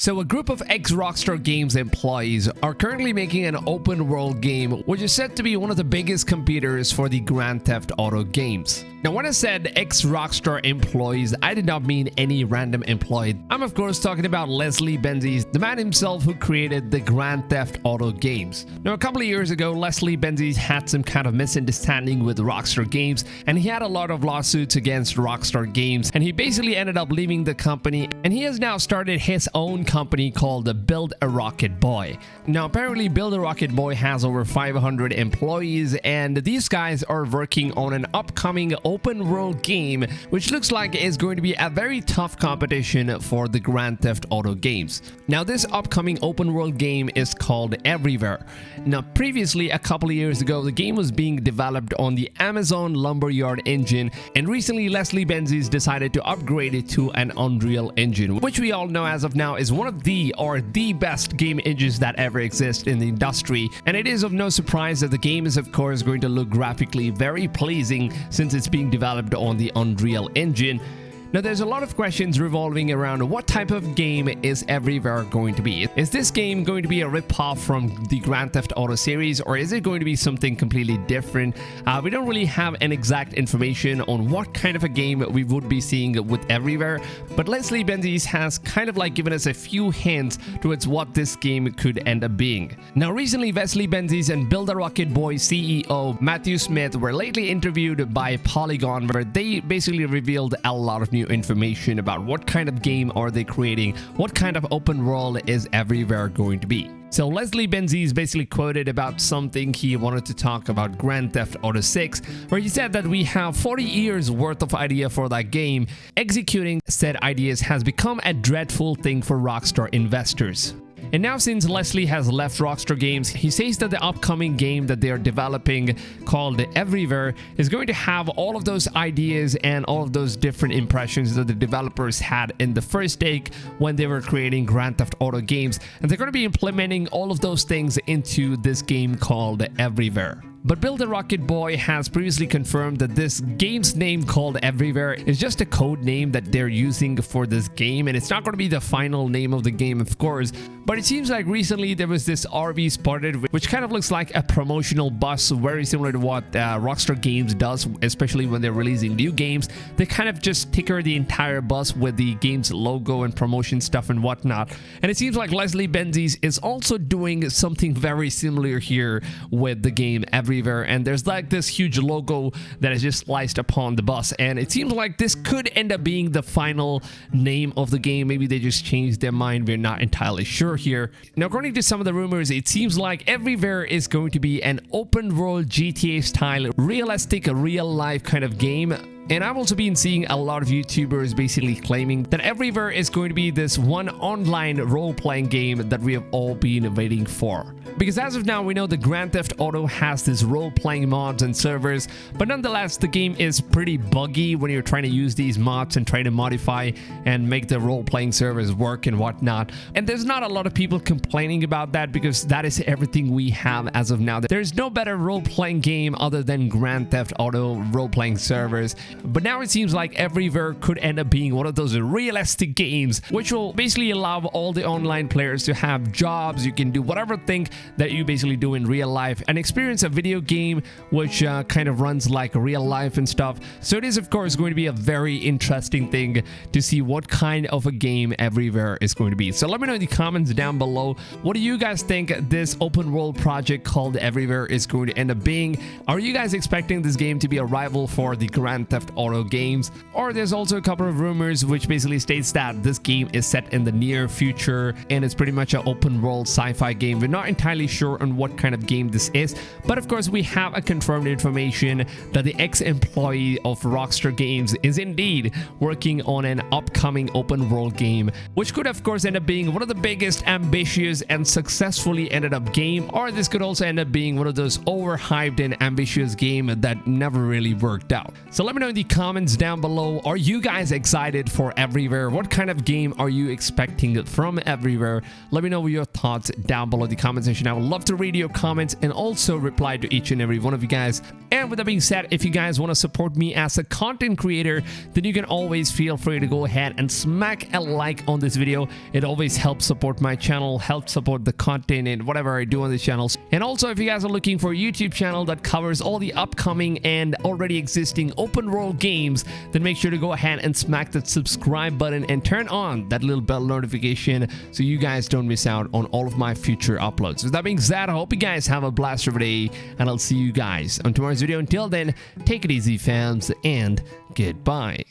So a group of ex-Rockstar Games employees are currently making an open world game which is said to be one of the biggest competitors for the Grand Theft Auto games. Now when I said ex-Rockstar employees, I did not mean any random employee. I'm of course talking about Leslie Benzies, the man himself who created the Grand Theft Auto games. Now a couple of years ago, Leslie Benzies had some kind of misunderstanding with Rockstar Games and he had a lot of lawsuits against Rockstar Games, and he basically ended up leaving the company, and he has now started his own company called the Build a Rocket Boy. Now apparently Build a Rocket Boy has over 500 employees, and these guys are working on an upcoming open world game which looks like is going to be a very tough competition for the Grand Theft Auto games. Now this upcoming open world game is called Everywhere. Now previously, a couple of years ago, the game was being developed on the Amazon Lumberyard engine, and recently Leslie Benzies decided to upgrade it to an Unreal Engine, which we all know as of now is one of the best game engines that ever exist in the industry. And it is of no surprise that the game is of course going to look graphically very pleasing since it's being developed on the Unreal Engine. Now there's a lot of questions revolving around what type of game is Everywhere going to be. Is this game going to be a rip-off from the Grand Theft Auto series, or is it going to be something completely different? We don't really have an exact information on what kind of a game we would be seeing with Everywhere, but Leslie Benzies has kind of like given us a few hints towards what this game could end up being. Now recently, Leslie Benzies and Build a Rocket Boy CEO Matthew Smith were lately interviewed by Polygon, where they basically revealed a lot of new information about what kind of game are they creating, what kind of open world is Everywhere going to be. So Leslie Benzies basically quoted about something he wanted to talk about Grand Theft Auto 6, where he said that we have 40 years worth of idea for that game. Executing said ideas has become a dreadful thing for Rockstar investors. And now since Leslie has left Rockstar Games, he says that the upcoming game that they are developing called Everywhere is going to have all of those ideas and all of those different impressions that the developers had in the first take when they were creating Grand Theft Auto games, and they're going to be implementing all of those things into this game called Everywhere. But Build a Rocket Boy has previously confirmed that this game's name called Everywhere is just a code name that they're using for this game, and it's not going to be the final name of the game, of course. But it seems like recently there was this RV spotted which kind of looks like a promotional bus, very similar to what Rockstar Games does, especially when they're releasing new games. They kind of just sticker the entire bus with the game's logo and promotion stuff and whatnot. And it seems like Leslie Benzies is also doing something very similar here with the game Everywhere. And there's like this huge logo that is just sliced upon the bus, and it seems like this could end up being the final name of the game. Maybe they just changed their mind, we're not entirely sure here. Now according to some of the rumors, it seems like Everywhere is going to be an open world GTA style, realistic, real life kind of game. And I've also been seeing a lot of YouTubers basically claiming that Everywhere is going to be this one online role-playing game that we have all been waiting for. Because as of now, we know the Grand Theft Auto has this role-playing mods and servers, but nonetheless, the game is pretty buggy when you're trying to use these mods and try to modify and make the role-playing servers work and whatnot. And there's not a lot of people complaining about that because that is everything we have as of now. There's no better role-playing game other than Grand Theft Auto role-playing servers. But now it seems like Everywhere could end up being one of those realistic games which will basically allow all the online players to have jobs. You can do whatever thing that you basically do in real life and experience a video game which kind of runs like real life and stuff. So it is of course going to be a very interesting thing to see what kind of a game Everywhere is going to be. So let me know in the comments down below, what do you guys think this open world project called Everywhere is going to end up being? Are you guys expecting this game to be a rival for the Grand Theft Auto games? Or there's also a couple of rumors which basically states that this game is set in the near future and it's pretty much an open world sci-fi game. We're not entirely sure on what kind of game this is, but of course we have a confirmed information that the ex-employee of Rockstar Games is indeed working on an upcoming open world game, which could of course end up being one of the biggest, ambitious and successfully ended up game, or this could also end up being one of those overhyped and ambitious game that never really worked out. So let me know in the comments down below. Are you guys excited for Everywhere? What kind of game are you expecting from Everywhere? Let me know your thoughts down below in the comment section. I would love to read your comments and also reply to each and every one of you guys. And with that being said, if you guys want to support me as a content creator, then you can always feel free to go ahead and smack a like on this video. It always helps support my channel, helps support the content and whatever I do on this channel. And also, if you guys are looking for a YouTube channel that covers all the upcoming and already existing open world games, then make sure to go ahead and smack that subscribe button and turn on that little bell notification so you guys don't miss out on all of my future uploads. With that being said, I hope you guys have a blast of a day, and I'll see you guys on tomorrow's video. Until then, take it easy, fams, and goodbye.